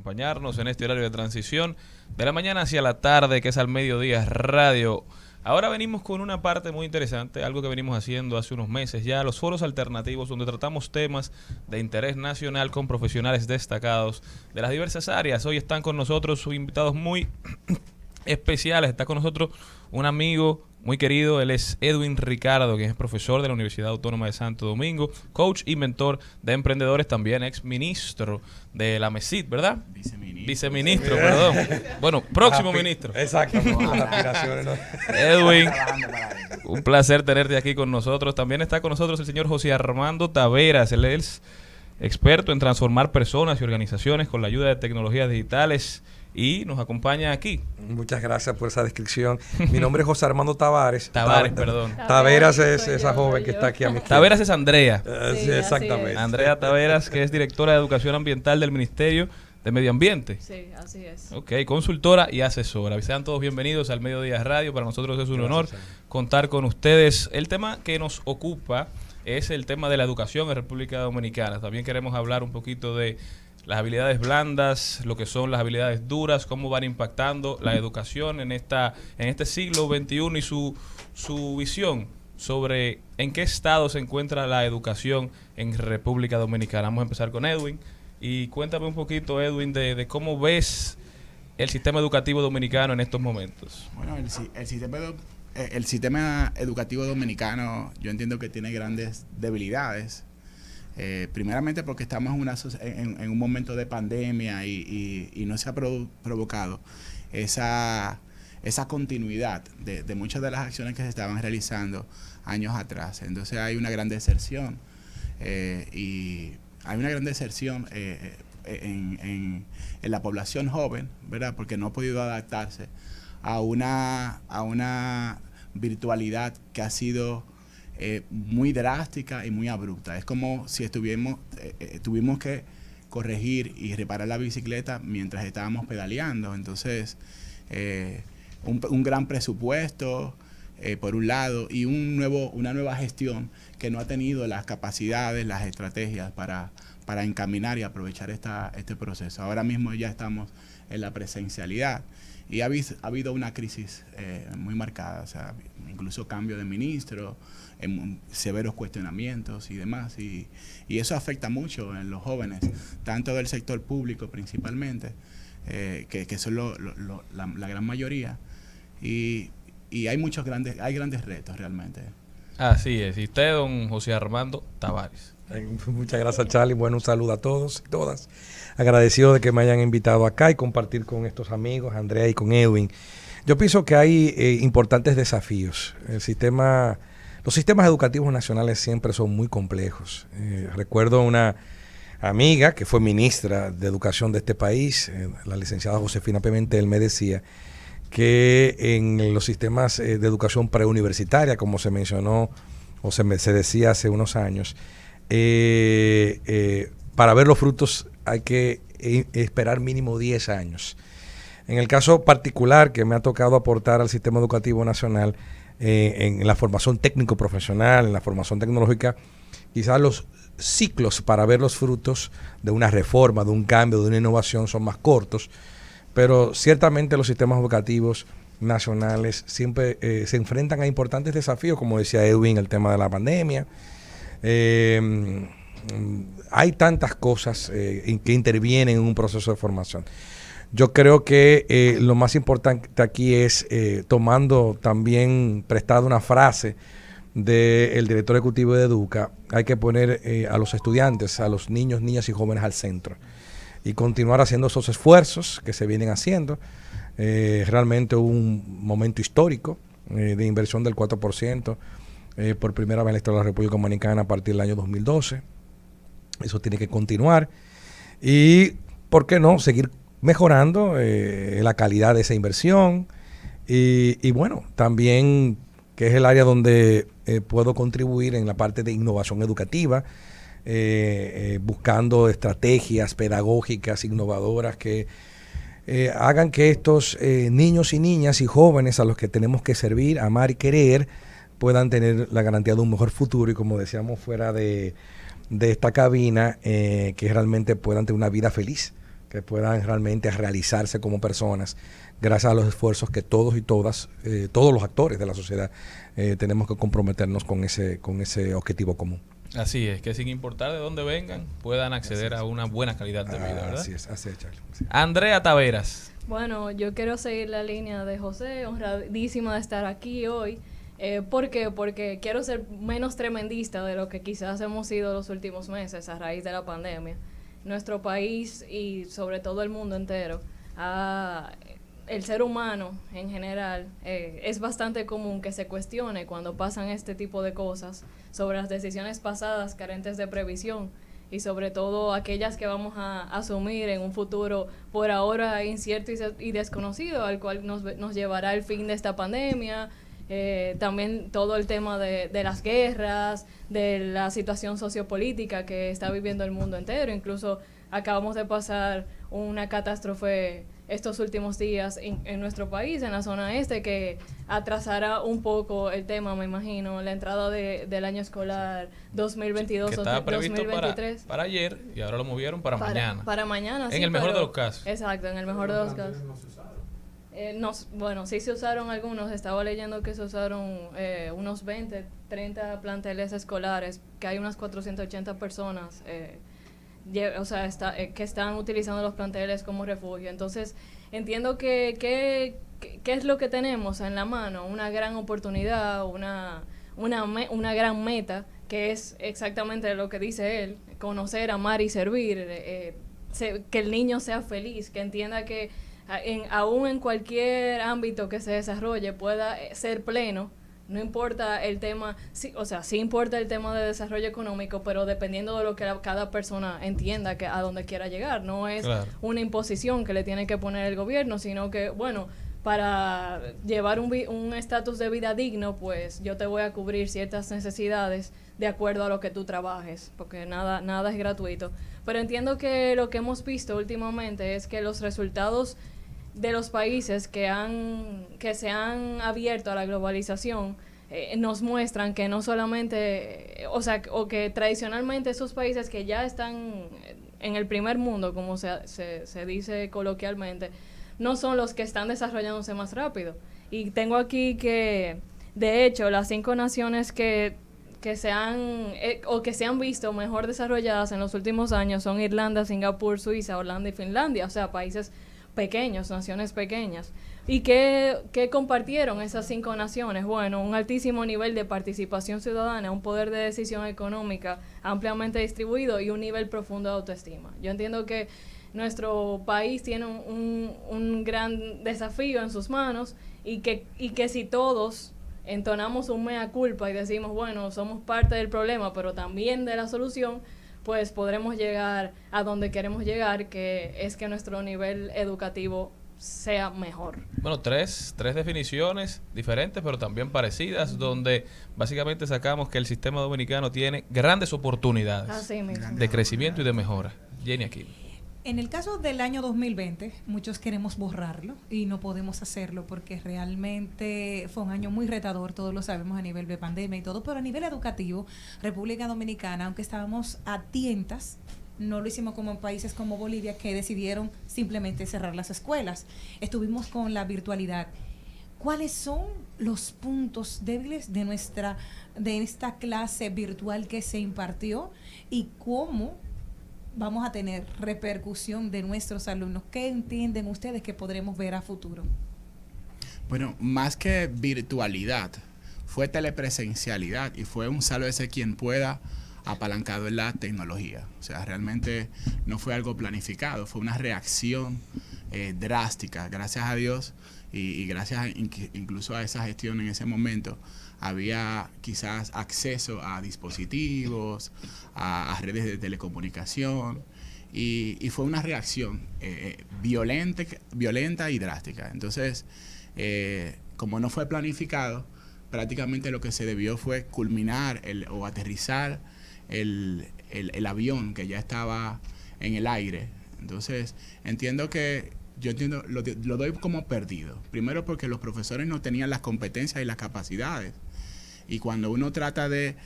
acompañarnos en este horario de transición de la mañana hacia la tarde, que es al mediodía radio. Ahora venimos con una parte muy interesante, algo que venimos haciendo hace unos meses ya, los foros alternativos, donde tratamos temas de interés nacional con profesionales destacados de las diversas áreas. Hoy están con nosotros invitados muy especiales. Está con nosotros un amigo muy querido, él es Edwin Ricardo, que es profesor de la Universidad Autónoma de Santo Domingo, coach y mentor de emprendedores, también ex ministro de la MESID, ¿verdad? Viceministro, perdón. Bueno, próximo ministro. Exacto. Edwin, un placer tenerte aquí con nosotros. También está con nosotros el señor José Armando Taveras, él es experto en transformar personas y organizaciones con la ayuda de tecnologías digitales. Y nos acompaña aquí. Muchas gracias por esa descripción. Mi nombre es José Armando Tavares. Perdón. Taveras es esa joven que está aquí a mi izquierda. Taveras es Andrea. Sí, exactamente. Andrea Taveras, que es directora de Educación Ambiental del Ministerio de Medio Ambiente. Sí, así es. Ok, consultora y asesora. Sean todos bienvenidos al Mediodía Radio. Para nosotros es un honor contar con ustedes. El tema que nos ocupa es el tema de la educación en República Dominicana. También queremos hablar un poquito de las habilidades blandas, lo que son las habilidades duras, cómo van impactando la educación en este siglo XXI y su visión sobre en qué estado se encuentra la educación en República Dominicana. Vamos a empezar con Edwin. Y cuéntame un poquito, Edwin, de cómo ves el sistema educativo dominicano en estos momentos. Bueno, el sistema educativo dominicano, yo entiendo que tiene grandes debilidades. Primeramente porque estamos en un momento de pandemia y no se ha provocado esa continuidad de muchas de las acciones que se estaban realizando años atrás. Entonces hay una gran deserción y hay una gran deserción en la población joven, ¿verdad? Porque no ha podido adaptarse a una virtualidad que ha sido muy drástica y muy abrupta. Es como si tuvimos que corregir y reparar la bicicleta mientras estábamos pedaleando. Entonces, un gran presupuesto, por un lado, y una nueva gestión que no ha tenido las capacidades, las estrategias para encaminar y aprovechar este proceso. Ahora mismo ya estamos en la presencialidad y ha habido una crisis muy marcada, o sea, incluso cambio de ministro, severos cuestionamientos y demás, y eso afecta mucho en los jóvenes, tanto del sector público principalmente, que son la gran mayoría, y hay grandes retos realmente. Así es. Y usted, don José Armando Tavares. Muchas gracias, Charlie. Bueno, un saludo a todos y todas. Agradecido de que me hayan invitado acá y compartir con estos amigos, Andrea y con Edwin. Yo pienso que hay importantes desafíos. Los sistemas educativos nacionales siempre son muy complejos. Recuerdo una amiga que fue ministra de Educación de este país, la licenciada Josefina Pimentel, me decía que en los sistemas de educación preuniversitaria, como se mencionó o se decía hace unos años, para ver los frutos hay que esperar mínimo 10 años. En el caso particular que me ha tocado aportar al sistema educativo nacional, en la formación técnico-profesional, en la formación tecnológica, quizás los ciclos para ver los frutos de una reforma, de un cambio, de una innovación son más cortos, pero ciertamente los sistemas educativos nacionales siempre se enfrentan a importantes desafíos, como decía Edwin, el tema de la pandemia. Hay tantas cosas que intervienen en un proceso de formación. Yo creo que lo más importante aquí es, tomando también prestada una frase del director ejecutivo de Educa, hay que poner a los estudiantes, a los niños, niñas y jóvenes al centro y continuar haciendo esos esfuerzos que se vienen haciendo. Realmente un momento histórico de inversión del 4% por primera vez en la historia de la República Dominicana a partir del año 2012. Eso tiene que continuar y, ¿por qué no?, seguir mejorando la calidad de esa inversión y bueno, también que es el área donde puedo contribuir en la parte de innovación educativa, buscando estrategias pedagógicas innovadoras que hagan que estos niños y niñas y jóvenes a los que tenemos que servir, amar y querer puedan tener la garantía de un mejor futuro y, como decíamos fuera de esta cabina, que realmente puedan tener una vida feliz, que puedan realmente realizarse como personas gracias a los esfuerzos que todos y todas, todos los actores de la sociedad tenemos que comprometernos con ese objetivo común. Así es, que sin importar de dónde vengan, puedan acceder a una buena calidad de vida, ¿verdad? Así es, Charlie. Sí. Andrea Taveras. Bueno, yo quiero seguir la línea de José, honradísima de estar aquí hoy. ¿Por qué? Porque quiero ser menos tremendista de lo que quizás hemos sido los últimos meses a raíz de la pandemia. Nuestro país y sobre todo el mundo entero, el ser humano en general, es bastante común que se cuestione cuando pasan este tipo de cosas sobre las decisiones pasadas carentes de previsión y sobre todo aquellas que vamos a asumir en un futuro por ahora incierto y desconocido, al cual nos llevará el fin de esta pandemia. También todo el tema de las guerras, de la situación sociopolítica que está viviendo el mundo entero. Incluso acabamos de pasar una catástrofe estos últimos días en nuestro país, en la zona este, que atrasará un poco el tema, me imagino, la entrada del año escolar 2022 que estaba previsto 2023. para ayer y ahora lo movieron para mañana. Para mañana, sí. En el mejor de los casos. Exacto, en el mejor de los casos. Bueno, sí se usaron algunos. Estaba leyendo que se usaron unos 20, 30 planteles escolares, que hay unas 480 personas que están utilizando los planteles como refugio. Entonces, entiendo que es lo que tenemos en la mano, una gran oportunidad, una gran meta, que es exactamente lo que dice él, conocer, amar y servir, que el niño sea feliz, que entienda que aún en cualquier ámbito que se desarrolle pueda ser pleno. No importa el tema, sí importa el tema de desarrollo económico, pero dependiendo de lo que cada persona entienda que a dónde quiera llegar. No es una imposición que le tiene que poner el gobierno, sino que, bueno, para llevar un estatus de vida digno, pues yo te voy a cubrir ciertas necesidades de acuerdo a lo que tú trabajes, porque nada es gratuito. Pero entiendo que lo que hemos visto últimamente es que los resultados de los países que se han abierto a la globalización nos muestran que no solamente, o que tradicionalmente esos países que ya están en el primer mundo, como se dice coloquialmente, no son los que están desarrollándose más rápido. Y tengo aquí que, de hecho, las 5 naciones que se han visto mejor desarrolladas en los últimos años son Irlanda, Singapur, Suiza, Holanda y Finlandia, o sea, países pequeños, naciones pequeñas. ¿Y qué compartieron esas 5 naciones? Bueno, un altísimo nivel de participación ciudadana, un poder de decisión económica ampliamente distribuido y un nivel profundo de autoestima. Yo entiendo que nuestro país tiene un gran desafío en sus manos y que si todos entonamos un mea culpa y decimos, bueno, somos parte del problema, pero también de la solución, pues podremos llegar a donde queremos llegar, que es que nuestro nivel educativo sea mejor. Bueno, tres definiciones diferentes, pero también parecidas, donde básicamente sacamos que el sistema dominicano tiene grandes oportunidades de crecimiento y de mejora. Jenny, aquí. En el caso del año 2020, muchos queremos borrarlo y no podemos hacerlo porque realmente fue un año muy retador, todos lo sabemos a nivel de pandemia y todo, pero a nivel educativo, República Dominicana, aunque estábamos a tientas, no lo hicimos como en países como Bolivia que decidieron simplemente cerrar las escuelas. Estuvimos con la virtualidad. ¿Cuáles son los puntos débiles de esta clase virtual que se impartió y cómo vamos a tener repercusión de nuestros alumnos? ¿Qué entienden ustedes que podremos ver a futuro? Bueno, más que virtualidad, fue telepresencialidad y fue un sálvese quien pueda apalancado en la tecnología. O sea, realmente no fue algo planificado, fue una reacción drástica. Gracias a Dios y gracias incluso a esa gestión en ese momento, había quizás acceso a dispositivos, a redes de telecomunicación, y fue una reacción violenta y drástica. Entonces, como no fue planificado, prácticamente lo que se debió fue culminar o aterrizar el avión que ya estaba en el aire. Entonces, lo doy como perdido. Primero porque los profesores no tenían las competencias y las capacidades. Y cuando uno trata de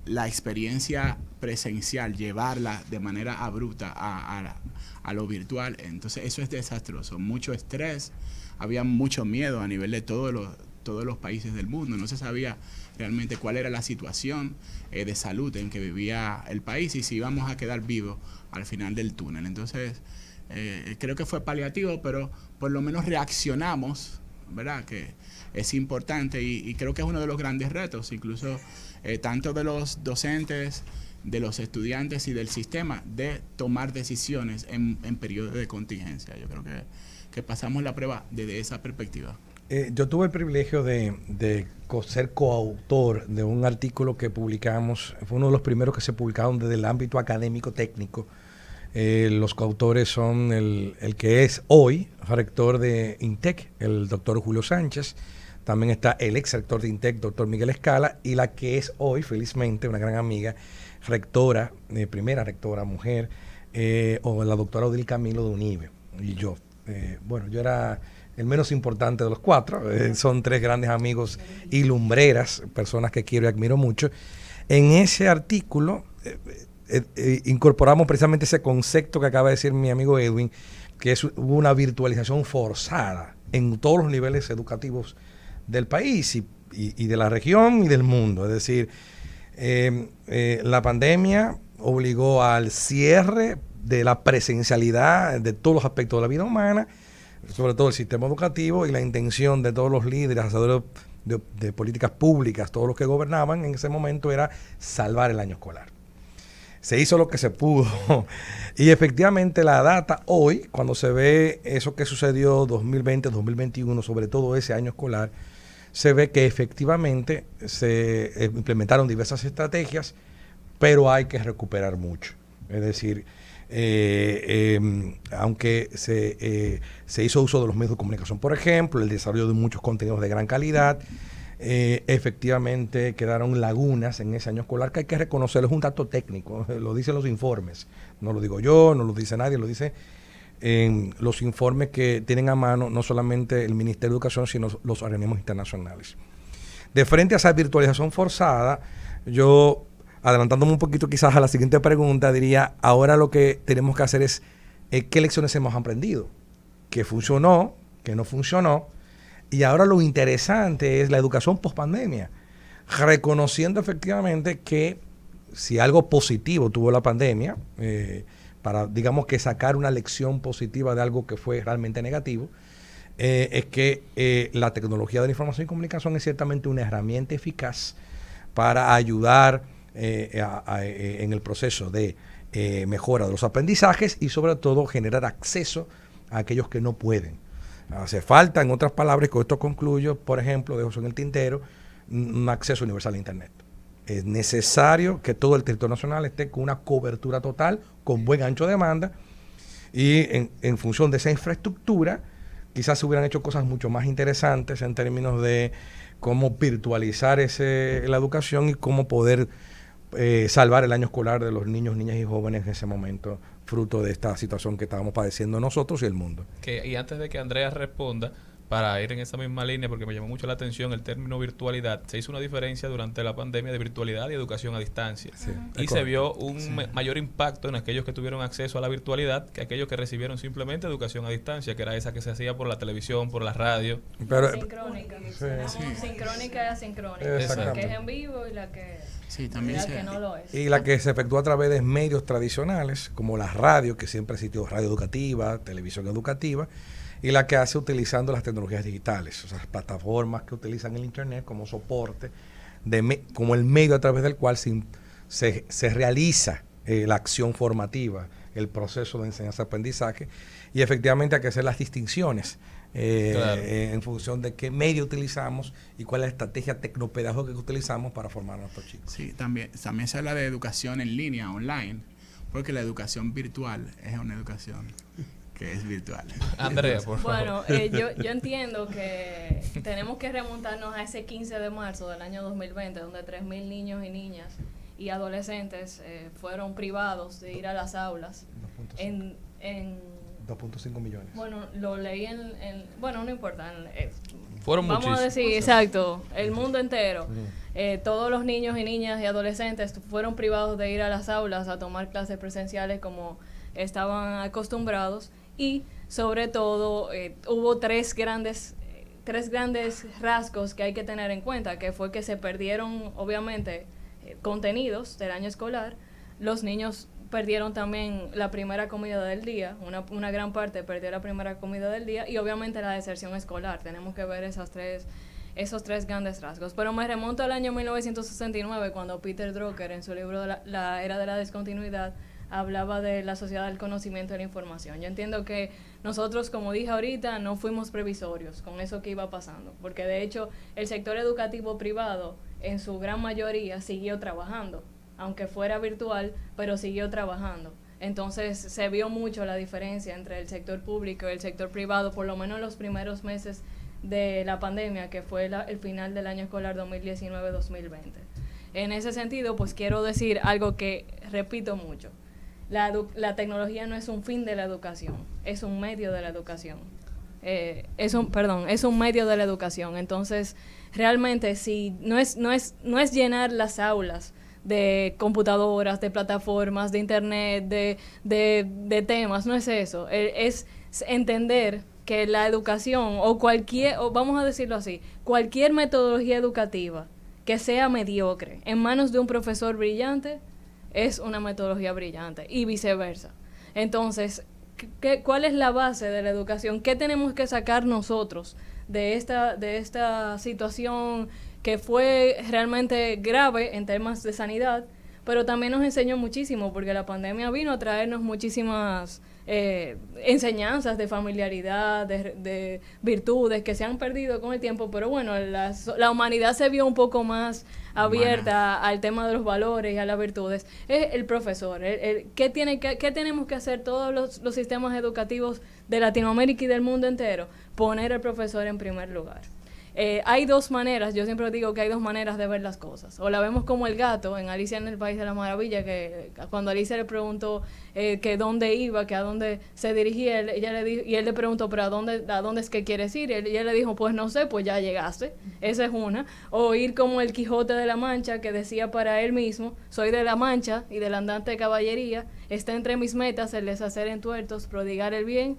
la experiencia presencial, llevarla de manera abrupta a lo virtual. Entonces eso es desastroso, mucho estrés, había mucho miedo a nivel de todos los países del mundo, no se sabía realmente cuál era la situación de salud en que vivía el país y si íbamos a quedar vivos al final del túnel. Entonces creo que fue paliativo, pero por lo menos reaccionamos, ¿verdad? Que es importante y creo que es uno de los grandes retos, incluso tanto de los docentes, de los estudiantes y del sistema, de tomar decisiones en periodos de contingencia. Yo creo que pasamos la prueba desde esa perspectiva. Yo tuve el privilegio de ser coautor de un artículo que publicamos, fue uno de los primeros que se publicaron desde el ámbito académico técnico. Los coautores son el que es hoy rector de INTEC, el doctor Julio Sánchez, también está el ex rector de INTEC, doctor Miguel Escala, y la que es hoy, felizmente, una gran amiga, rectora, primera rectora mujer, o la doctora Odil Camilo de UNIBE, y yo. Bueno, yo era el menos importante de los cuatro, son tres grandes amigos y lumbreras, personas que quiero y admiro mucho. En ese artículo incorporamos precisamente ese concepto que acaba de decir mi amigo Edwin, que es una virtualización forzada en todos los niveles educativos del país y de la región y del mundo. Es decir, la pandemia obligó al cierre de la presencialidad de todos los aspectos de la vida humana, sobre todo el sistema educativo, y la intención de todos los líderes, hacedores de políticas públicas, todos los que gobernaban en ese momento, era salvar el año escolar. Se hizo lo que se pudo y efectivamente la data hoy, cuando se ve eso que sucedió 2020, 2021, sobre todo ese año escolar, se ve que efectivamente se implementaron diversas estrategias, pero hay que recuperar mucho. Es decir, aunque se hizo uso de los medios de comunicación, por ejemplo, el desarrollo de muchos contenidos de gran calidad, efectivamente quedaron lagunas en ese año escolar que hay que reconocer. Es un dato técnico, lo dicen los informes, no lo digo yo, no lo dice nadie, lo dice en los informes que tienen a mano no solamente el Ministerio de Educación, sino los organismos internacionales. De frente a esa virtualización forzada, yo, adelantándome un poquito quizás a la siguiente pregunta, diría, ahora lo que tenemos que hacer es qué lecciones hemos aprendido, qué funcionó, qué no funcionó, y ahora lo interesante es la educación post-pandemia, reconociendo efectivamente que si algo positivo tuvo la pandemia, para, digamos, que sacar una lección positiva de algo que fue realmente negativo, es que la tecnología de la información y comunicación es ciertamente una herramienta eficaz para ayudar en el proceso de mejora de los aprendizajes y sobre todo generar acceso a aquellos que no pueden. Hace falta, en otras palabras, con esto concluyo, por ejemplo, dejo eso en el tintero, un acceso universal a Internet. Es necesario que todo el territorio nacional esté con una cobertura total, con buen ancho de banda, y en función de esa infraestructura, quizás se hubieran hecho cosas mucho más interesantes en términos de cómo virtualizar la educación y cómo poder salvar el año escolar de los niños, niñas y jóvenes en ese momento, fruto de esta situación que estábamos padeciendo nosotros y el mundo. Y antes de que Andrea responda, para ir en esa misma línea, porque me llamó mucho la atención el término virtualidad, se hizo una diferencia durante la pandemia de virtualidad y educación a distancia. Sí, y se vio un mayor impacto en aquellos que tuvieron acceso a la virtualidad que aquellos que recibieron simplemente educación a distancia, que era esa que se hacía por la televisión, por la radio. Pero, sincrónica. Sincrónica y asincrónica. La que es en vivo y la que... Sí, también que no lo es. Y la que se efectúa a través de medios tradicionales, como la radio, que siempre existió radio educativa, televisión educativa, y la que hace utilizando las tecnologías digitales, o sea, las plataformas que utilizan el Internet como soporte, como el medio a través del cual se realiza la acción formativa, el proceso de enseñanza-aprendizaje, y efectivamente hay que hacer las distinciones claro, en función de qué medio utilizamos y cuál es la estrategia tecnopedagógica que utilizamos para formar a nuestros chicos. Sí, también se habla de educación en línea, online, porque la educación virtual es una educación que es virtual. Andrea, por favor. Bueno, yo entiendo que tenemos que remontarnos a ese 15 de marzo del año 2020, donde 3.000 niños y niñas y adolescentes fueron privados de ir a las aulas. 2.5 millones. Bueno, lo leí bueno, no importa. Fueron vamos muchísimos. A decir, exacto, el mundo entero. Todos los niños y niñas y adolescentes fueron privados de ir a las aulas a tomar clases presenciales como estaban acostumbrados, y sobre todo hubo tres grandes rasgos que hay que tener en cuenta, que fue que se perdieron obviamente contenidos del año escolar. Los niños perdieron también la primera comida del día, una gran parte perdió la primera comida del día, y obviamente la deserción escolar. Tenemos que ver esos tres grandes rasgos. Pero me remonto al año 1969, cuando Peter Drucker, en su libro de la era de la discontinuidad, hablaba de la sociedad del conocimiento y la información. Yo entiendo que nosotros, como dije ahorita, no fuimos previsorios con eso que iba pasando, porque de hecho el sector educativo privado en su gran mayoría siguió trabajando, aunque fuera virtual, pero siguió trabajando. Entonces se vio mucho la diferencia entre el sector público y el sector privado, por lo menos en los primeros meses de la pandemia, que fue el final del año escolar 2019-2020. En ese sentido, pues quiero decir algo que repito mucho. La tecnología no es un fin de la educación, es un medio de la educación. Es un medio de la educación. Entonces, realmente, si no es llenar las aulas de computadoras, de plataformas, de internet, de temas, no es eso. Es entender que la educación, o vamos a decirlo así, cualquier metodología educativa que sea mediocre en manos de un profesor brillante, es una metodología brillante, y viceversa. Entonces, ¿cuál es la base de la educación? ¿Qué tenemos que sacar nosotros de esta situación que fue realmente grave en temas de sanidad, pero también nos enseñó muchísimo, porque la pandemia vino a traernos muchísimas enseñanzas de familiaridad, de virtudes que se han perdido con el tiempo, pero bueno, la humanidad se vio un poco más abierta al tema de los valores y a las virtudes. Es el profesor. ¿Qué tenemos que hacer todos los sistemas educativos de Latinoamérica y del mundo entero? Poner al profesor en primer lugar. Hay dos maneras, yo siempre digo que hay dos maneras de ver las cosas. O la vemos como el gato en Alicia en el País de la Maravilla, que cuando Alicia le preguntó que dónde iba, que a dónde se dirigía, y él le preguntó, pero ¿a dónde es que quieres ir? Y ella le dijo, pues no sé, pues ya llegaste. Esa es una. O ir como el Quijote de la Mancha, que decía para él mismo, soy de la Mancha y del andante de caballería, está entre mis metas el deshacer entuertos, prodigar el bien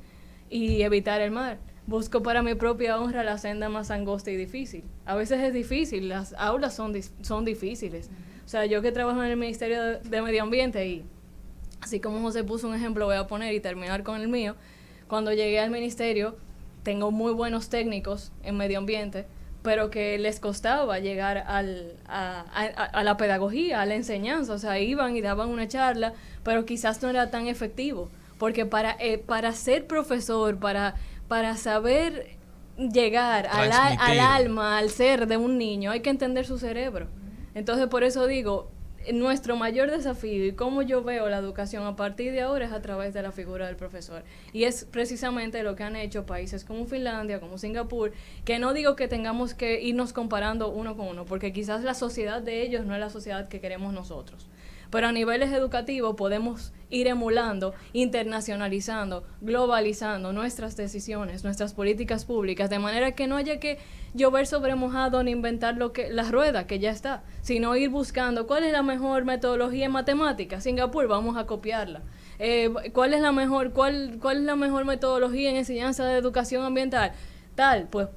y evitar el mal. Busco para mi propia honra la senda más angosta y difícil. A veces es difícil, las aulas son difíciles. O sea, yo que trabajo en el Ministerio de Medio Ambiente, y así como José puso un ejemplo, voy a poner y terminar con el mío. Cuando llegué al ministerio, tengo muy buenos técnicos en medio ambiente, pero que les costaba llegar a la pedagogía, a la enseñanza. O sea, iban y daban una charla, pero quizás no era tan efectivo. Porque para ser profesor, para saber llegar al alma, al ser de un niño, hay que entender su cerebro. Entonces, por eso digo, nuestro mayor desafío y cómo yo veo la educación a partir de ahora es a través de la figura del profesor. Y es precisamente lo que han hecho países como Finlandia, como Singapur, que no digo que tengamos que irnos comparando uno con uno, porque quizás la sociedad de ellos no es la sociedad que queremos nosotros. Pero a niveles educativos podemos ir emulando, internacionalizando, globalizando nuestras decisiones, nuestras políticas públicas, de manera que no haya que llover sobre mojado ni inventar la rueda que ya está, sino ir buscando cuál es la mejor metodología en matemáticas. Singapur, vamos a copiarla. ¿Cuál es la mejor metodología en enseñanza de educación ambiental? Tal, pues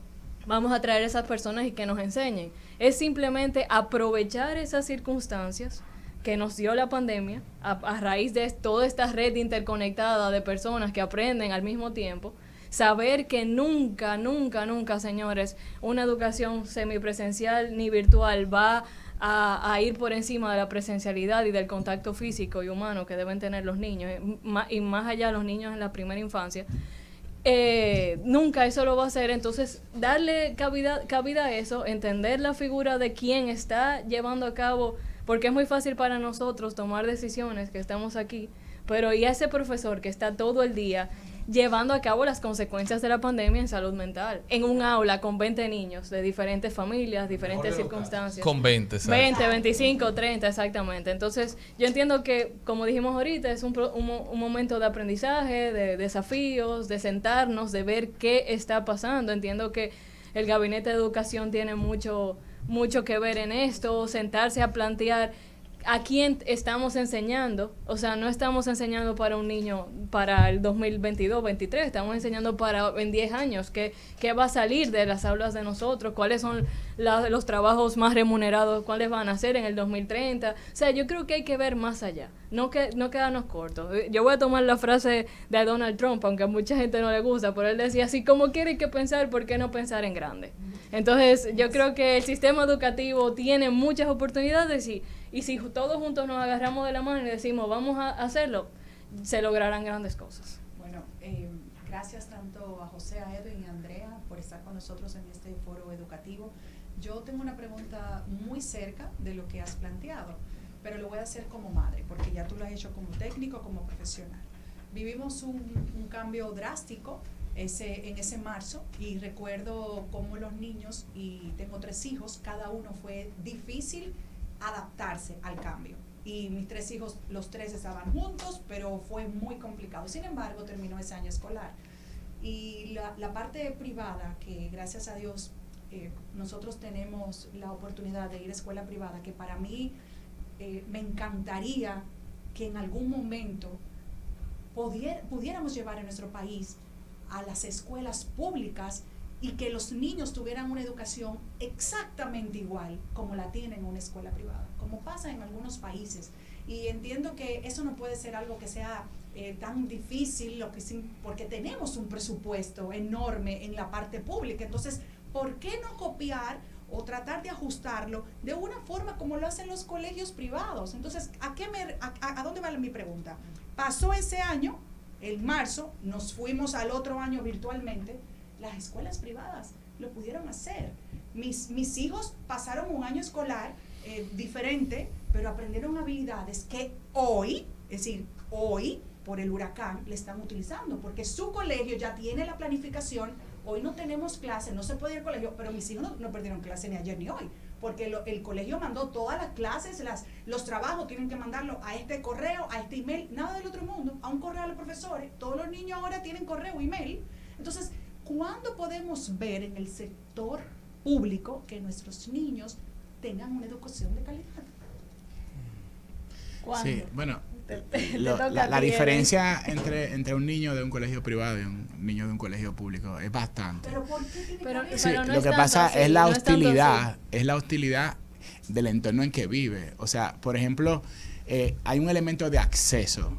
vamos a traer a esas personas y que nos enseñen. Es simplemente aprovechar esas circunstancias que nos dio la pandemia, a raíz de toda esta red interconectada de personas que aprenden al mismo tiempo, saber que nunca, señores, una educación semipresencial ni virtual va a ir por encima de la presencialidad y del contacto físico y humano que deben tener los niños, y más allá los niños en la primera infancia. Nunca eso lo va a hacer. Entonces, darle cabida a eso, entender la figura de quien está llevando a cabo, porque es muy fácil para nosotros tomar decisiones que estamos aquí, pero y a ese profesor que está todo el día llevando a cabo las consecuencias de la pandemia en salud mental, en un aula con 20 niños de diferentes familias, diferentes circunstancias. Con 20, ¿sabes? 20, 25, 30, exactamente. Entonces, yo entiendo que, como dijimos ahorita, es un momento de aprendizaje, de desafíos, de sentarnos, de ver qué está pasando. Entiendo que el Gabinete de Educación tiene mucho que ver en esto, sentarse a plantear a quién estamos enseñando. O sea, no estamos enseñando para un niño para el 2022-23, estamos enseñando para en 10 años qué va a salir de las aulas de nosotros, cuáles son los trabajos más remunerados, cuáles van a ser en el 2030. O sea, yo creo que hay que ver más allá, no quedarnos cortos. Yo voy a tomar la frase de Donald Trump, aunque a mucha gente no le gusta, pero él decía, si como quiere que pensar, ¿por qué no pensar en grande? Entonces, yo creo que el sistema educativo tiene muchas oportunidades y si todos juntos nos agarramos de la mano y decimos, vamos a hacerlo, se lograrán grandes cosas. Bueno, gracias tanto a José, a Edwin y a Andrea por estar con nosotros en este foro educativo. Yo tengo una pregunta muy cerca de lo que has planteado, pero lo voy a hacer como madre, porque ya tú lo has hecho como técnico, como profesional. Vivimos un cambio drástico en ese marzo, y recuerdo cómo los niños, y tengo 3 hijos, cada uno fue difícil adaptarse al cambio. Y mis 3 hijos, los 3 estaban juntos, pero fue muy complicado. Sin embargo, terminó ese año escolar. Y la parte privada, que gracias a Dios nosotros tenemos la oportunidad de ir a escuela privada, que para mí me encantaría que en algún momento pudiéramos llevar a nuestro país a las escuelas públicas y que los niños tuvieran una educación exactamente igual como la tienen en una escuela privada, como pasa en algunos países. Y entiendo que eso no puede ser algo que sea tan difícil, porque tenemos un presupuesto enorme en la parte pública. Entonces, ¿por qué no copiar o tratar de ajustarlo de una forma como lo hacen los colegios privados? Entonces, ¿a dónde va mi pregunta? Pasó ese año, en marzo, nos fuimos al otro año virtualmente. Las escuelas privadas lo pudieron hacer. Mis hijos pasaron un año escolar diferente, pero aprendieron habilidades que hoy, es decir, hoy, por el huracán, le están utilizando, porque su colegio ya tiene la planificación. Hoy no tenemos clases, no se puede ir al colegio, pero mis hijos no perdieron clase ni ayer ni hoy, porque el colegio mandó todas las clases, los trabajos tienen que mandarlo a este correo, a este email, nada del otro mundo, a un correo a los profesores. Todos los niños ahora tienen correo, email. Entonces, ¿cuándo podemos ver en el sector público que nuestros niños tengan una educación de calidad? ¿Cuándo? Sí, bueno, toca a la ti, diferencia entre un niño de un colegio privado y un niño de un colegio público es bastante. ¿Pero por qué tiene Pero- que ver? Sí, no lo es que tanto pasa así, es la no es tanto hostilidad, es la hostilidad del entorno en que vive. O sea, por ejemplo, hay un elemento de acceso.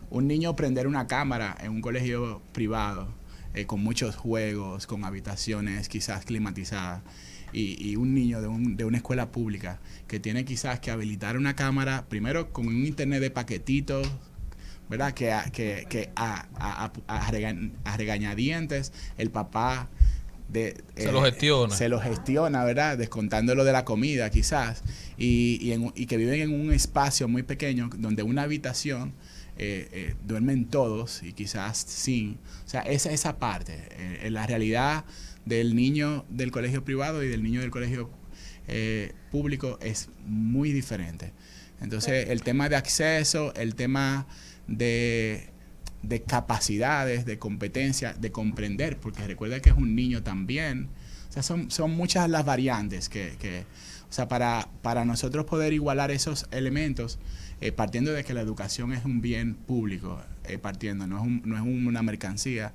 Un niño prender una cámara en un colegio privado, con muchos juegos, con habitaciones quizás climatizadas, y un niño de una escuela pública que tiene quizás que habilitar una cámara, primero con un internet de paquetitos, ¿verdad? Que a regañadientes el papá Se lo gestiona. Se lo gestiona, ¿verdad? Descontándolo de la comida quizás, y que viven en un espacio muy pequeño donde una habitación duermen todos y quizás sin. O sea, esa parte, la realidad del niño del colegio privado y del niño del colegio público es muy diferente. Entonces, el tema de acceso, el tema de capacidades, de competencia, de comprender, porque recuerda que es un niño también. O sea, son muchas las variantes o sea, para nosotros poder igualar esos elementos, partiendo de que la educación es un bien público, no es una mercancía,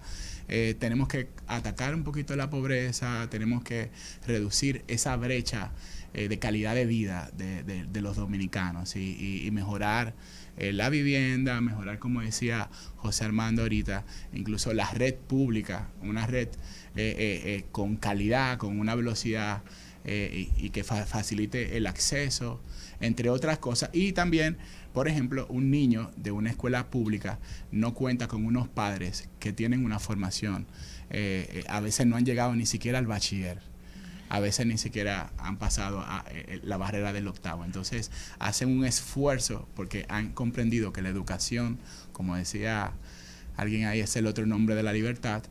tenemos que atacar un poquito la pobreza, tenemos que reducir esa brecha de calidad de vida de los dominicanos y mejorar la vivienda, mejorar, como decía José Armando ahorita, incluso la red pública, una red con calidad, con una velocidad y que facilite el acceso, entre otras cosas. Y también, por ejemplo, un niño de una escuela pública no cuenta con unos padres que tienen una formación. A veces no han llegado ni siquiera al bachiller. A veces ni siquiera han pasado a la barrera del octavo. Entonces, hacen un esfuerzo porque han comprendido que la educación, como decía alguien ahí, es el otro nombre de la libertad.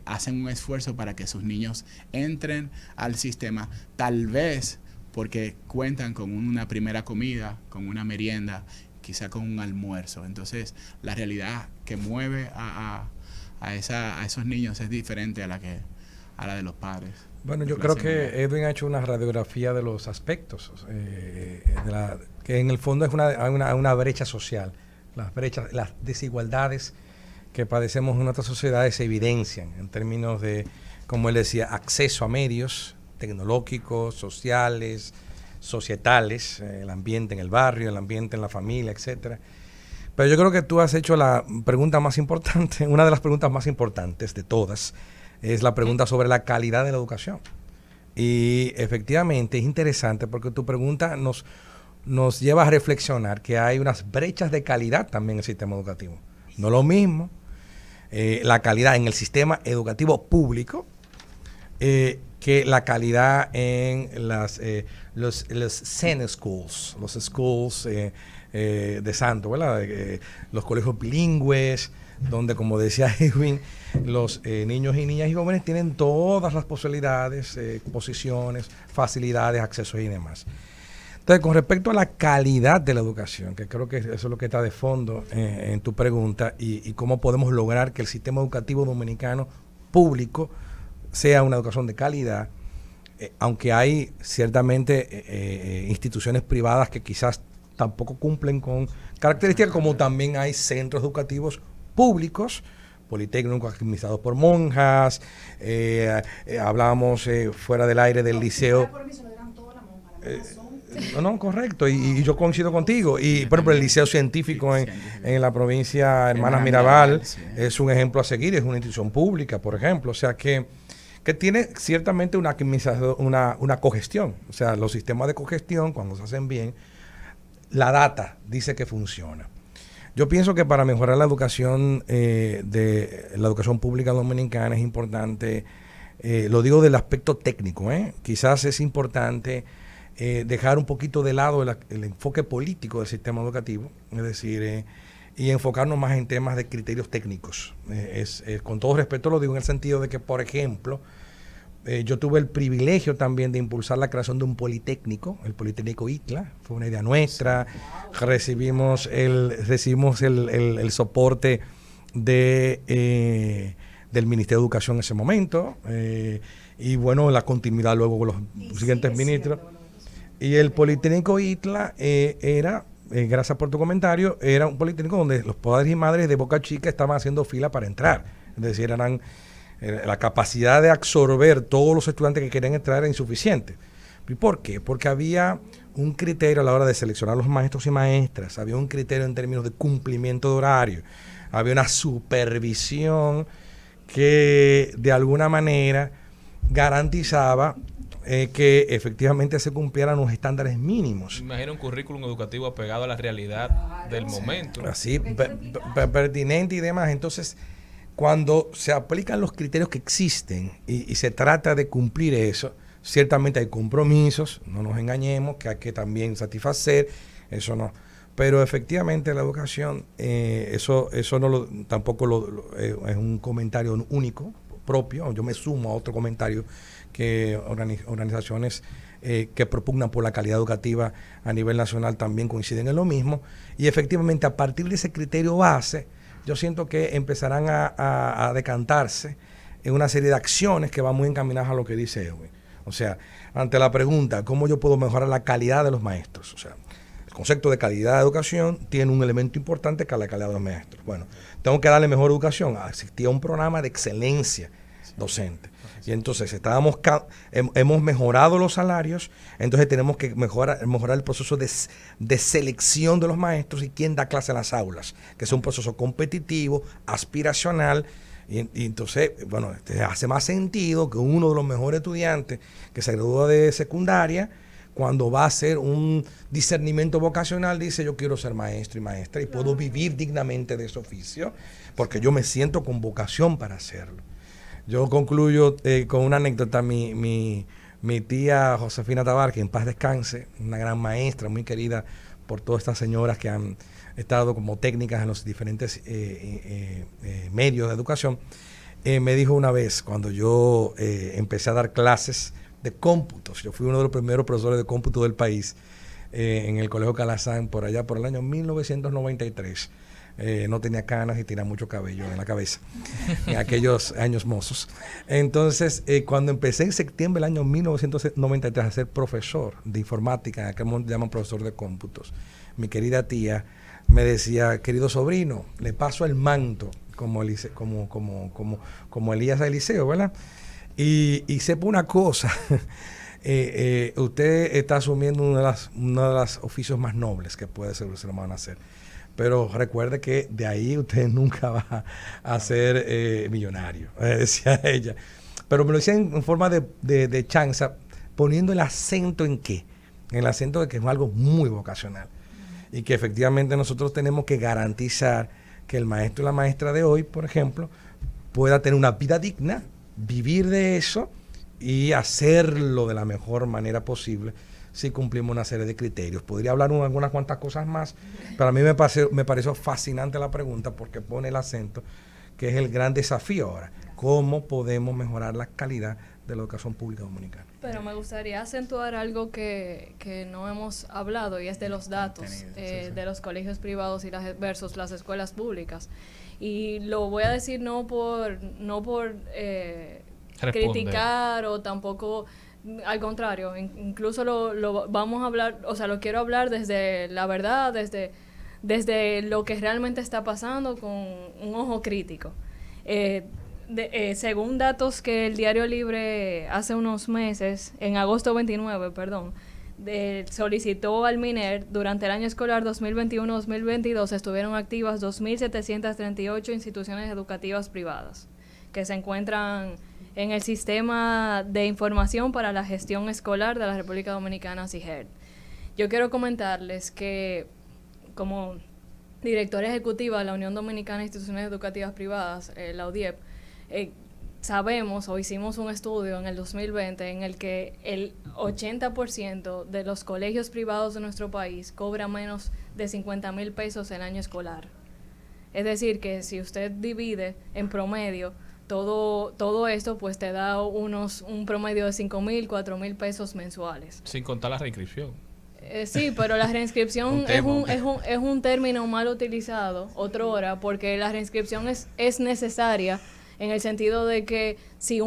Hacen un esfuerzo para que sus niños entren al sistema, tal vez porque cuentan con una primera comida, con una merienda, quizá con un almuerzo. Entonces, la realidad que mueve a esos niños es diferente a a la de los padres. Bueno, yo creo que Edwin ha hecho una radiografía de los aspectos, que en el fondo es una brecha social. Las brechas, las desigualdades que padecemos en nuestras sociedades se evidencian en términos de, como él decía, acceso a medios tecnológicos, sociales, societales, el ambiente en el barrio, el ambiente en la familia, etcétera. Pero yo creo que tú has hecho la pregunta más importante, una de las preguntas más importantes de todas, es la pregunta sobre la calidad de la educación. Y efectivamente es interesante porque tu pregunta nos lleva a reflexionar que hay unas brechas de calidad también en el sistema educativo. No lo mismo la calidad en el sistema educativo público que la calidad en los Zen Schools, los schools de santo, ¿verdad? Los colegios bilingües, donde, como decía Edwin, los niños y niñas y jóvenes tienen todas las posibilidades, posiciones, facilidades, accesos y demás. Entonces, con respecto a la calidad de la educación, que creo que eso es lo que está de fondo en tu pregunta, y cómo podemos lograr que el sistema educativo dominicano público sea una educación de calidad, aunque hay ciertamente instituciones privadas que quizás tampoco cumplen con características, como también hay centros educativos públicos, politécnicos administrados por monjas, hablábamos fuera del aire del liceo. No, correcto, y yo coincido contigo. Y por ejemplo, el Liceo Científico en la provincia Hermanas Mirabal es un ejemplo a seguir, es una institución pública, por ejemplo. O sea que tiene ciertamente una cogestión. O sea, los sistemas de cogestión, cuando se hacen bien, la data dice que funciona. Yo pienso que para mejorar la educación de la educación pública dominicana es importante, lo digo del aspecto técnico, quizás es importante dejar un poquito de lado el enfoque político del sistema educativo, es decir, y enfocarnos más en temas de criterios técnicos. Con todo respeto lo digo en el sentido de que, por ejemplo, yo tuve el privilegio también de impulsar la creación de un politécnico, el Politécnico ITLA, fue una idea nuestra. Recibimos el soporte del Ministerio de Educación en ese momento, y bueno, la continuidad luego con los siguientes ministros. Y el Politécnico ITLA era, gracias por tu comentario, era un politécnico donde los padres y madres de Boca Chica estaban haciendo fila para entrar. Es decir, la capacidad de absorber todos los estudiantes que querían entrar era insuficiente. ¿Y por qué? Porque había un criterio a la hora de seleccionar los maestros y maestras, había un criterio en términos de cumplimiento de horario, había una supervisión que de alguna manera garantizaba que efectivamente se cumplieran los estándares mínimos. Imagina un currículum educativo apegado a la realidad del momento. Así, pertinente y demás. Entonces, cuando se aplican los criterios que existen y se trata de cumplir eso, ciertamente hay compromisos, no nos engañemos, que hay que también satisfacer, eso no. Pero efectivamente la educación, eso no tampoco es un comentario único, propio. Yo me sumo a otro comentario que organizaciones que propugnan por la calidad educativa a nivel nacional también coinciden en lo mismo. Y efectivamente, a partir de ese criterio base, yo siento que empezarán a decantarse en una serie de acciones que van muy encaminadas a lo que dice Edwin. O sea, ante la pregunta, ¿cómo yo puedo mejorar la calidad de los maestros? O sea, el concepto de calidad de educación tiene un elemento importante que es la calidad de los maestros. Bueno, tengo que darle mejor educación. Existía un programa de excelencia docente. Y entonces hemos mejorado los salarios, entonces tenemos que mejorar el proceso de selección de los maestros y quién da clase en las aulas, que es un proceso competitivo, aspiracional. Y entonces, bueno, hace más sentido que uno de los mejores estudiantes que se gradúa de secundaria, cuando va a hacer un discernimiento vocacional, dice: yo quiero ser maestro y maestra y puedo vivir dignamente de ese oficio porque yo me siento con vocación para hacerlo. Yo concluyo con una anécdota. Mi tía Josefina Tabar, que en paz descanse, una gran maestra, muy querida por todas estas señoras que han estado como técnicas en los diferentes medios de educación, me dijo una vez, cuando yo empecé a dar clases de cómputos, yo fui uno de los primeros profesores de cómputo del país, en el Colegio Calazán, por allá por el año 1993, No tenía canas y tenía mucho cabello en la cabeza en aquellos años mozos. Entonces, cuando empecé en septiembre del año 1993 a ser profesor de informática, en aquel momento llaman profesor de cómputos, mi querida tía me decía, querido sobrino, le paso el manto como Elías a Eliseo, ¿verdad? Y sepa una cosa, usted está asumiendo uno de los oficios más nobles que puede ser un ser humano hacer. Pero recuerde que de ahí usted nunca va a ser millonario, decía ella. Pero me lo decía en forma de chanza, poniendo el acento en qué. En el acento de que es algo muy vocacional. Y que efectivamente nosotros tenemos que garantizar que el maestro y la maestra de hoy, por ejemplo, pueda tener una vida digna, vivir de eso y hacerlo de la mejor manera posible si cumplimos una serie de criterios. Podría hablar algunas cuantas cosas más, pero a mí me pareció fascinante la pregunta porque pone el acento, que es el gran desafío ahora. ¿Cómo podemos mejorar la calidad de la educación pública dominicana? Pero me gustaría acentuar algo que no hemos hablado y es de los datos de los colegios privados y versus las escuelas públicas. Y lo voy a decir no por criticar o tampoco, al contrario, incluso lo vamos a hablar, o sea, lo quiero hablar desde la verdad, desde lo que realmente está pasando con un ojo crítico. Según datos que el Diario Libre hace unos meses, en agosto 29, solicitó al MINER, durante el año escolar 2021-2022 estuvieron activas 2.738 instituciones educativas privadas que se encuentran en el Sistema de Información para la Gestión Escolar de la República Dominicana, SIGERD. Yo quiero comentarles que como directora ejecutiva de la Unión Dominicana de Instituciones Educativas Privadas, la UDIEP, sabemos o hicimos un estudio en el 2020 en el que el 80% de los colegios privados de nuestro país cobra menos de 50,000 pesos el año escolar. Es decir, que si usted divide en promedio todo esto, pues te da un promedio de 5,000, 4,000 pesos mensuales. Sin contar la reinscripción. Sí, pero la reinscripción es un término mal utilizado, otrora, porque la reinscripción es necesaria en el sentido de que si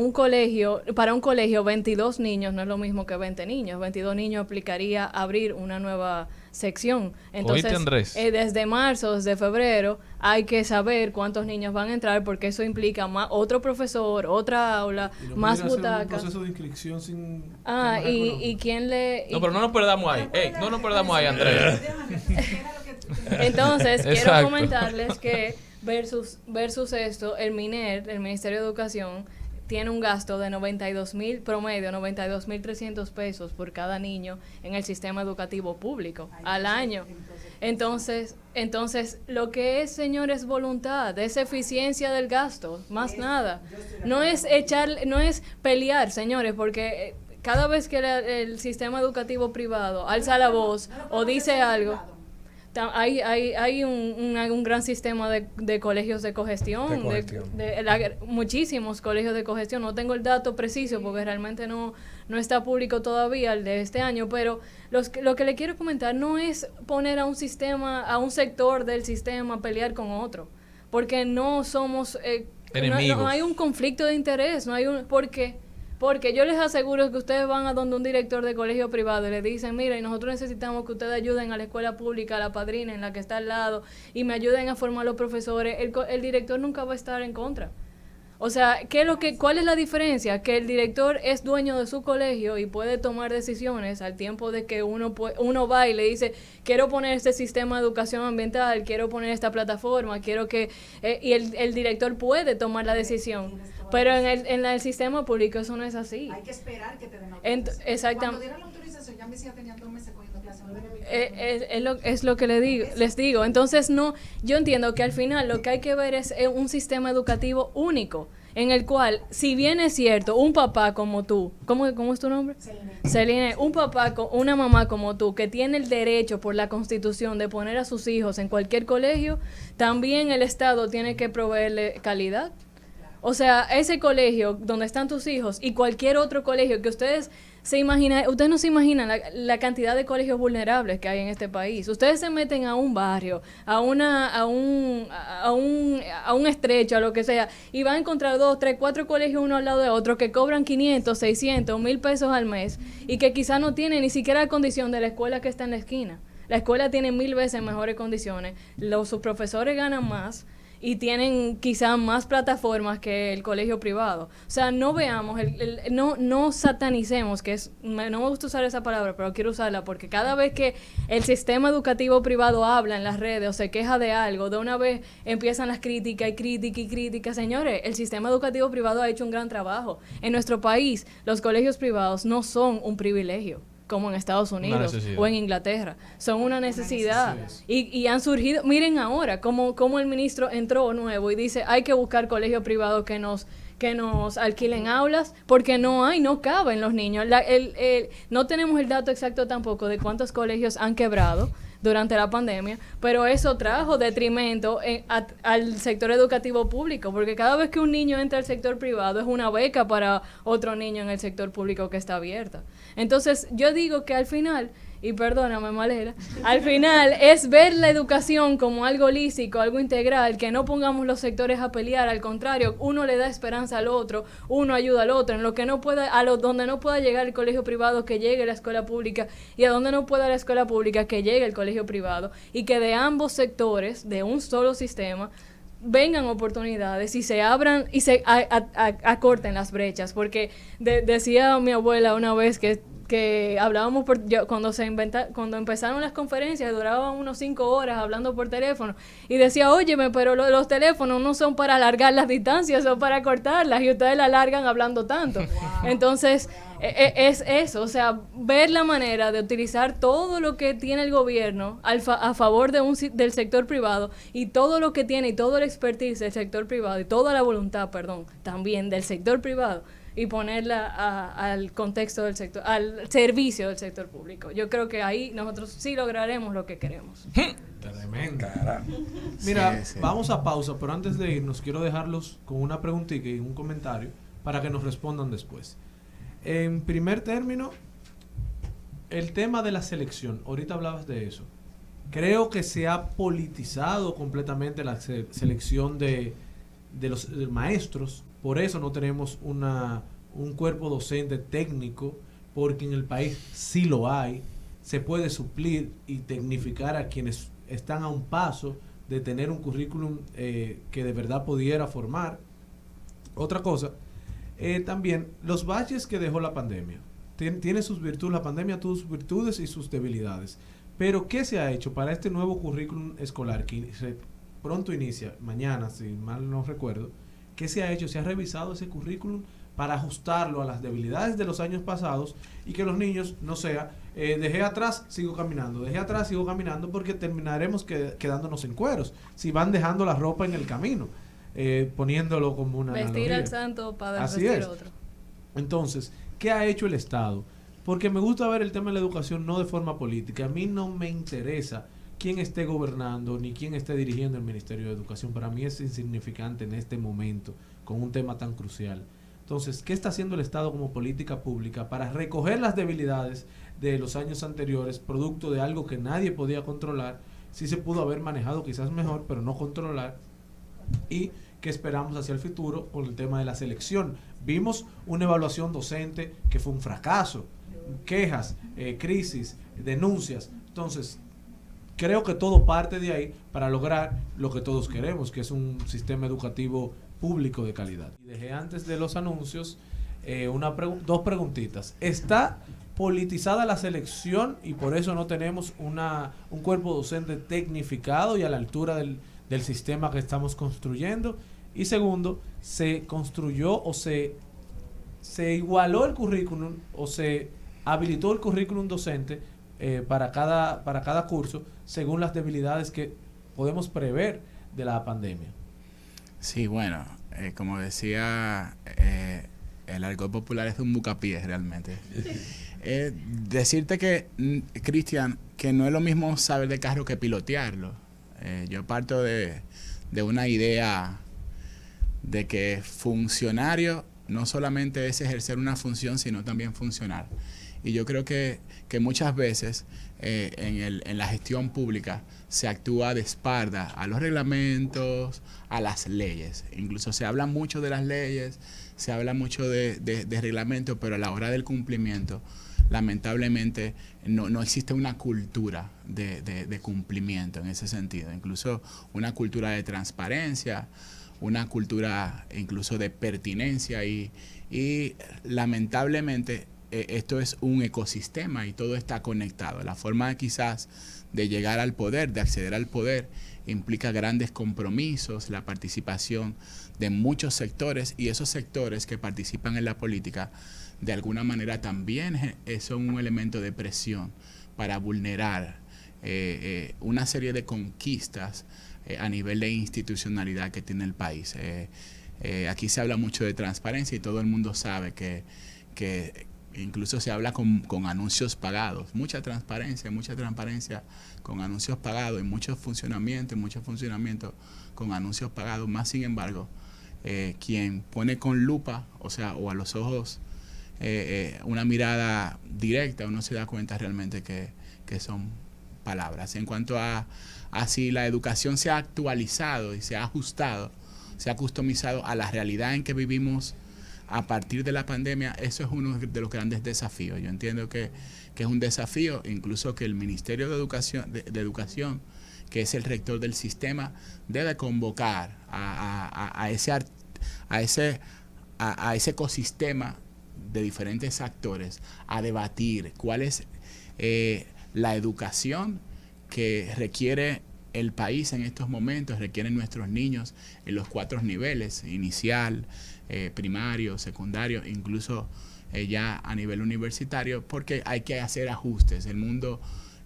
para un colegio 22 niños no es lo mismo que 20 niños. 22 niños aplicaría abrir una nueva sección. Entonces, desde marzo, desde febrero, hay que saber cuántos niños van a entrar porque eso implica otro profesor, otra aula, más butacas. Un proceso de inscripción sin... y quién le... No, pero no nos perdamos ahí. No nos perdamos ahí, Andrea. Entonces, quiero comentarles que versus esto, el MINER, el Ministerio de Educación, tiene un gasto de 92,300 pesos por cada niño en el sistema educativo público al año. Entonces, lo que es, señores, voluntad, es eficiencia del gasto, más nada. No es pelear, señores, porque cada vez que el sistema educativo privado alza la voz o dice algo, hay un gran sistema de colegios de cogestión, muchísimos colegios de cogestión. No tengo el dato preciso porque realmente no está público todavía el de este año, pero lo que le quiero comentar no es poner a un sector del sistema a pelear con otro, porque no somos enemigos. No hay un conflicto de interés, ¿por qué? Porque yo les aseguro que ustedes van a donde un director de colegio privado y le dicen, mira, y nosotros necesitamos que ustedes ayuden a la escuela pública, a la padrina en la que está al lado, y me ayuden a formar los profesores. El director nunca va a estar en contra. O sea, ¿cuál es la diferencia? Que el director es dueño de su colegio y puede tomar decisiones al tiempo de que uno va y le dice, quiero poner este sistema de educación ambiental, quiero poner esta plataforma, quiero que... y el director puede tomar la decisión. Pero en el sistema público eso no es así. Hay que esperar que te den autorización. Exactamente. Cuando dieron la autorización, ya mis hijas tenían 2 meses cogiendo clases. Es lo que les digo. Entonces, yo entiendo que al final lo que hay que ver es un sistema educativo único, en el cual, si bien es cierto, un papá como tú, ¿cómo es tu nombre? Celine, un papá, una mamá como tú, que tiene el derecho por la Constitución de poner a sus hijos en cualquier colegio, también el Estado tiene que proveerle calidad. O sea, ese colegio donde están tus hijos y cualquier otro colegio que ustedes Ustedes no se imaginan la cantidad de colegios vulnerables que hay en este país. Ustedes se meten a un barrio, a un estrecho, a lo que sea, y van a encontrar 2, 3, 4 colegios uno al lado de otro que cobran 500, 600, 1,000 pesos al mes y que quizás no tienen ni siquiera la condición de la escuela que está en la esquina. La escuela tiene 1,000 veces mejores condiciones, sus profesores ganan más y tienen quizás más plataformas que el colegio privado. O sea, no veamos, no satanicemos, no me gusta usar esa palabra, pero quiero usarla porque cada vez que el sistema educativo privado habla en las redes o se queja de algo, de una vez empiezan las críticas y críticas y críticas. Señores, el sistema educativo privado ha hecho un gran trabajo. En nuestro país, los colegios privados no son un privilegio como en Estados Unidos o en Inglaterra. Son una necesidad. Y han surgido, miren ahora, como el ministro entró nuevo y dice, hay que buscar colegios privados que nos alquilen aulas, porque no caben los niños. No tenemos el dato exacto tampoco de cuántos colegios han quebrado durante la pandemia, pero eso trajo detrimento al sector educativo público, porque cada vez que un niño entra al sector privado es una beca para otro niño en el sector público que está abierta. Entonces, yo digo que al final, y perdóname Malera, al final es ver la educación como algo holístico, algo integral, que no pongamos los sectores a pelear, al contrario, uno le da esperanza al otro, uno ayuda al otro, en lo que no pueda, donde no pueda llegar el colegio privado, que llegue la escuela pública, y a donde no pueda la escuela pública, que llegue el colegio privado, y que de ambos sectores, de un solo sistema, vengan oportunidades y se abran y se acorten las brechas, porque decía mi abuela una vez que hablábamos cuando empezaron las conferencias duraban unos 5 horas hablando por teléfono y decía, óyeme, pero los teléfonos no son para alargar las distancias, son para cortarlas y ustedes la alargan hablando tanto. Entonces es eso, o sea, ver la manera de utilizar todo lo que tiene el gobierno a favor del sector privado y todo lo que tiene y todo el expertise del sector privado y toda la voluntad, también del sector privado, y ponerla al contexto del sector, al servicio del sector público. Yo creo que ahí nosotros sí lograremos lo que queremos. Tremendo. Mira, vamos a pausa, pero antes de irnos quiero dejarlos con una preguntita y un comentario para que nos respondan después. En primer término, el tema de la selección, ahorita hablabas de eso. Creo que se ha politizado completamente la selección de los maestros. Por eso no tenemos un cuerpo docente técnico, porque en el país sí lo hay. Se puede suplir y tecnificar a quienes están a un paso de tener un currículum que de verdad pudiera formar. Otra cosa, también los baches que dejó la pandemia. Tiene sus virtudes, la pandemia tuvo sus virtudes y sus debilidades. Pero ¿qué se ha hecho para este nuevo currículum escolar que pronto inicia, mañana, si mal no recuerdo? ¿Qué se ha hecho? Se ha revisado ese currículum para ajustarlo a las debilidades de los años pasados y que los niños no sea, dejé atrás, sigo caminando, dejé atrás, sigo caminando, porque terminaremos quedándonos en cueros si van dejando la ropa en el camino, poniéndolo como una vestir analogía. Al santo para Así vestir es. otro. Entonces, ¿qué ha hecho el Estado? Porque me gusta ver el tema de la educación no de forma política. A mí no me interesa quién esté gobernando ni quién esté dirigiendo el Ministerio de Educación. Para mí es insignificante en este momento con un tema tan crucial. Entonces, ¿qué está haciendo el Estado como política pública para recoger las debilidades de los años anteriores, producto de algo que nadie podía controlar? Sí se pudo haber manejado quizás mejor, pero no controlar. Y qué esperamos hacia el futuro con el tema de la selección. Vimos una evaluación docente que fue un fracaso, quejas, crisis, denuncias. Entonces, creo que todo parte de ahí para lograr lo que todos queremos, que es un sistema educativo público de calidad. Y dejé antes de los anuncios dos preguntitas. ¿Está politizada la selección y por eso no tenemos un cuerpo docente tecnificado y a la altura del sistema que estamos construyendo? Y segundo, ¿se construyó o se igualó el currículum o se habilitó el currículum docente para cada curso según las debilidades que podemos prever de la pandemia? Sí, bueno, como decía, el argot popular es un bucapiés realmente. Decirte que, Cristian, que no es lo mismo saber de carro que pilotearlo. Yo parto de una idea de que funcionario no solamente es ejercer una función, sino también funcionar. Y yo creo que muchas veces en la gestión pública se actúa de espalda a los reglamentos, a las leyes. Incluso se habla mucho de las leyes, se habla mucho de reglamentos, pero a la hora del cumplimiento, lamentablemente, no existe una cultura de cumplimiento en ese sentido. Incluso una cultura de transparencia, una cultura incluso de pertinencia y lamentablemente esto es un ecosistema y todo está conectado. La forma quizás de llegar al poder, de acceder al poder, implica grandes compromisos, la participación de muchos sectores, y esos sectores que participan en la política de alguna manera también son un elemento de presión para vulnerar una serie de conquistas a nivel de institucionalidad que tiene el país. Aquí se habla mucho de transparencia y todo el mundo sabe que incluso se habla con anuncios pagados, mucha transparencia con anuncios pagados, y mucho funcionamiento con anuncios pagados. Más sin embargo, quien pone con lupa, o a los ojos una mirada directa, uno se da cuenta realmente que son palabras. En cuanto a si la educación se ha actualizado y se ha ajustado, se ha customizado a la realidad en que vivimos a partir de la pandemia, eso es uno de los grandes desafíos. Yo entiendo que es un desafío, incluso que el Ministerio de Educación, que es el rector del sistema, debe convocar a ese ecosistema de diferentes actores a debatir cuál es la educación que requiere el país en estos momentos, requieren nuestros niños en los 4 niveles: inicial, primario, secundario, incluso ya a nivel universitario, porque hay que hacer ajustes. El mundo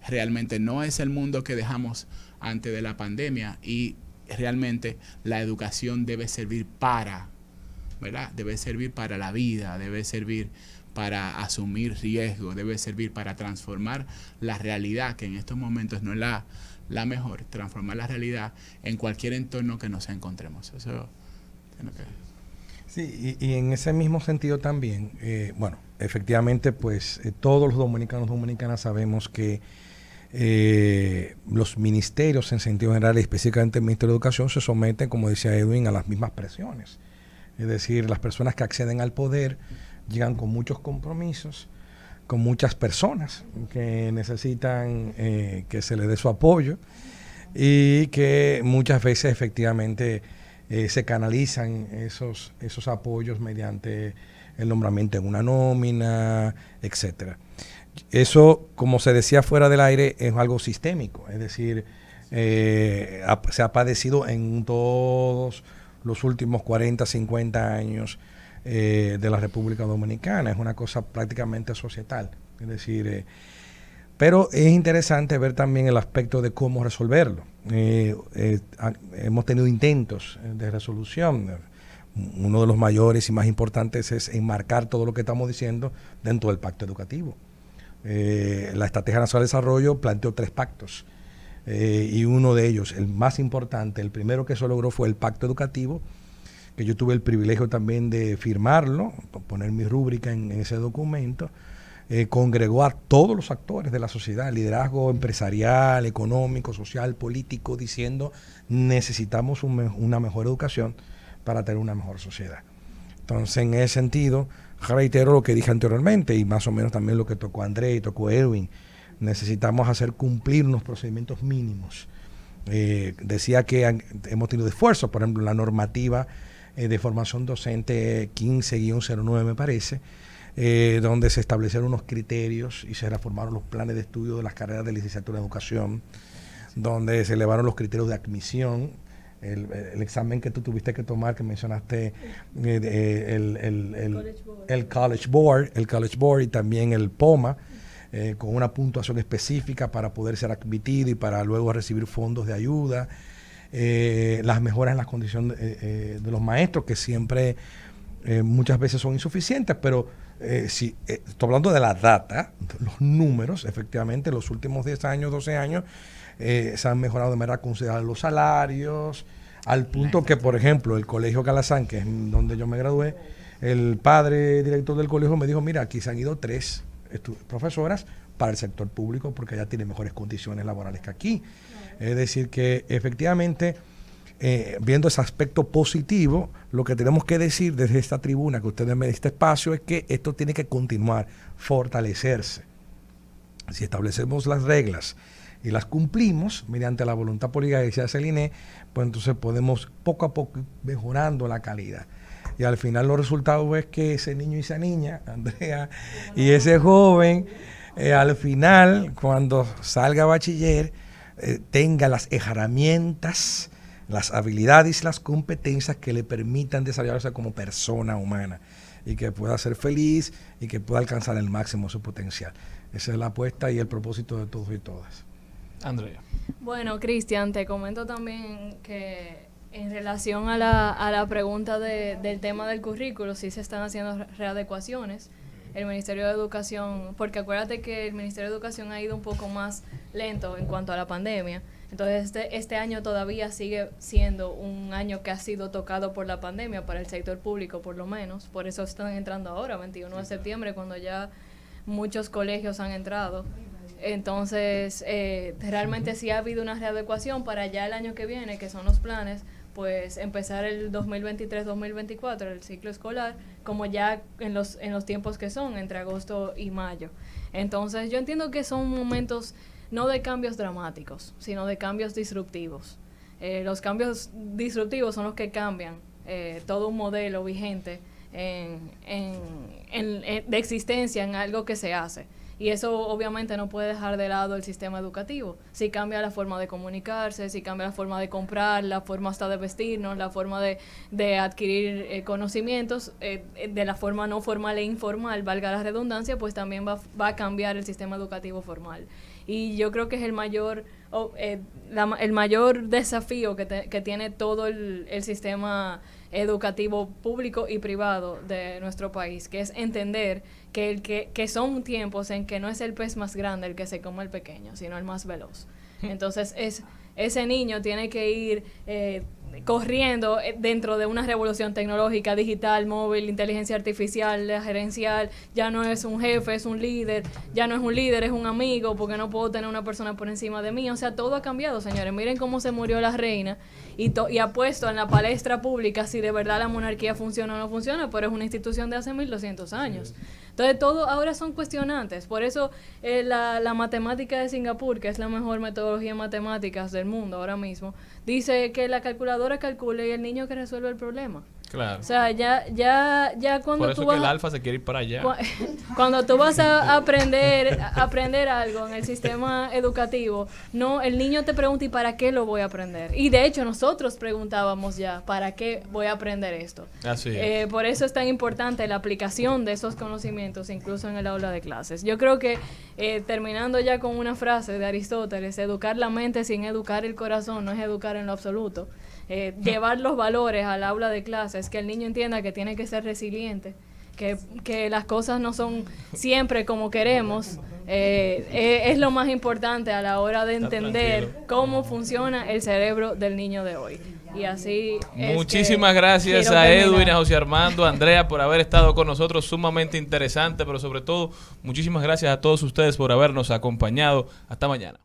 realmente no es el mundo que dejamos antes de la pandemia, y realmente la educación debe servir ¿verdad? Debe servir para la vida, debe servir para asumir riesgos, debe servir para transformar la realidad, que en estos momentos no es la mejor, transformar la realidad en cualquier entorno que nos encontremos. Eso tiene que... Sí, y en ese mismo sentido también, efectivamente, pues todos los dominicanas sabemos que los ministerios en sentido general, y específicamente el Ministerio de Educación, se someten, como decía Edwin, a las mismas presiones. Es decir, las personas que acceden al poder llegan con muchos compromisos, con muchas personas que necesitan que se les dé su apoyo, y que muchas veces efectivamente se canalizan esos apoyos mediante el nombramiento en una nómina, etcétera. Eso, como se decía fuera del aire, es algo sistémico, es decir, se ha padecido en todos los últimos 40, 50 años de la República Dominicana. Es una cosa prácticamente societal, es decir, pero es interesante ver también el aspecto de cómo resolverlo. Hemos tenido intentos de resolución. Uno de los mayores y más importantes es enmarcar todo lo que estamos diciendo dentro del pacto educativo. La Estrategia Nacional de Desarrollo planteó 3 pactos, y uno de ellos, el más importante, el primero que se logró, fue el pacto educativo, que yo tuve el privilegio también de firmarlo, poner mi rúbrica en ese documento. Congregó a todos los actores de la sociedad, liderazgo empresarial, económico, social, político, diciendo: necesitamos una mejor educación para tener una mejor sociedad. Entonces, en ese sentido, reitero lo que dije anteriormente, y más o menos también lo que tocó André y tocó Edwin: necesitamos hacer cumplir unos procedimientos mínimos. Decía que hemos tenido esfuerzos, por ejemplo, la normativa de formación docente 15-09, me parece, donde se establecieron unos criterios y se reformaron los planes de estudio de las carreras de licenciatura en educación, donde se elevaron los criterios de admisión. El examen que tú tuviste que tomar, que mencionaste, el College Board y también el POMA, con una puntuación específica para poder ser admitido y para luego recibir fondos de ayuda. Las mejoras en las condiciones de los maestros, que siempre muchas veces son insuficientes, pero si estoy hablando de la data, los números, efectivamente, los últimos 10 años, 12 años, se han mejorado de manera considerable los salarios, al punto que, por ejemplo, el Colegio Calazán, que es donde yo me gradué, el padre director del colegio me dijo, mira, aquí se han ido 3 profesoras para el sector público porque allá tienen mejores condiciones laborales que aquí. Es decir, que efectivamente, viendo ese aspecto positivo, lo que tenemos que decir desde esta tribuna que ustedes me dieron este espacio es que esto tiene que continuar, fortalecerse. Si establecemos las reglas y las cumplimos mediante la voluntad política que decía Celine, pues entonces podemos poco a poco ir mejorando la calidad. Y al final los resultados es que ese niño y esa niña, Andrea, y ese joven, al final, cuando salga a bachiller, tenga las herramientas, las habilidades y las competencias que le permitan desarrollarse como persona humana y que pueda ser feliz y que pueda alcanzar el máximo de su potencial. Esa es la apuesta y el propósito de todos y todas. Andrea. Bueno, Cristian, te comento también que en relación a la pregunta del tema del currículo, sí se están haciendo readecuaciones. El Ministerio de Educación, porque acuérdate que el Ministerio de Educación ha ido un poco más lento en cuanto a la pandemia. Entonces este año todavía sigue siendo un año que ha sido tocado por la pandemia para el sector público por lo menos. Por eso están entrando ahora, 21 de septiembre, cuando ya muchos colegios han entrado. Entonces realmente sí ha habido una readecuación para ya el año que viene, que son los planes, pues empezar el 2023-2024, el ciclo escolar, como ya en los tiempos que son, entre agosto y mayo. Entonces yo entiendo que son momentos no de cambios dramáticos, sino de cambios disruptivos. Los cambios disruptivos son los que cambian todo un modelo vigente de existencia en algo que se hace. Y eso obviamente no puede dejar de lado el sistema educativo. Si cambia la forma de comunicarse, si cambia la forma de comprar, la forma hasta de vestirnos, la forma de adquirir conocimientos, de la forma no formal e informal, valga la redundancia, pues también va a cambiar el sistema educativo formal. Y yo creo que es el mayor desafío que tiene todo el sistema educativo público y privado de nuestro país, que es entender que son tiempos en que no es el pez más grande el que se come el pequeño, sino el más veloz. Entonces ese niño tiene que ir corriendo dentro de una revolución tecnológica, digital, móvil, inteligencia artificial, gerencial. Ya no es un jefe, es un líder. Ya no es un líder, es un amigo, porque no puedo tener una persona por encima de mí. O sea, todo ha cambiado, señores. Miren cómo se murió la reina y ha puesto en la palestra pública si de verdad la monarquía funciona o no funciona, pero es una institución de hace 1200 años. Entonces, todo ahora son cuestionantes. Por eso la matemática de Singapur, que es la mejor metodología en matemáticas del mundo ahora mismo, dice que la calculadora calcule y el niño que resuelve el problema. Claro. O sea, ya cuando por eso tú vas... que el alfa se quiere ir para allá. Cuando tú vas a aprender algo en el sistema educativo, no, el niño te pregunta, ¿y para qué lo voy a aprender? Y de hecho nosotros preguntábamos ya, ¿para qué voy a aprender esto? Así es. Por eso es tan importante la aplicación de esos conocimientos, incluso en el aula de clases. Yo creo que, terminando ya con una frase de Aristóteles, educar la mente sin educar el corazón no es educar en lo absoluto. Llevar los valores al aula de clases, que el niño entienda que tiene que ser resiliente, que las cosas no son siempre como queremos, es lo más importante a la hora de entender cómo funciona el cerebro del niño de hoy. Y así muchísimas gracias a Edwin, a José Armando, a Andrea por haber estado con nosotros, sumamente interesante, pero sobre todo muchísimas gracias a todos ustedes por habernos acompañado. Hasta mañana.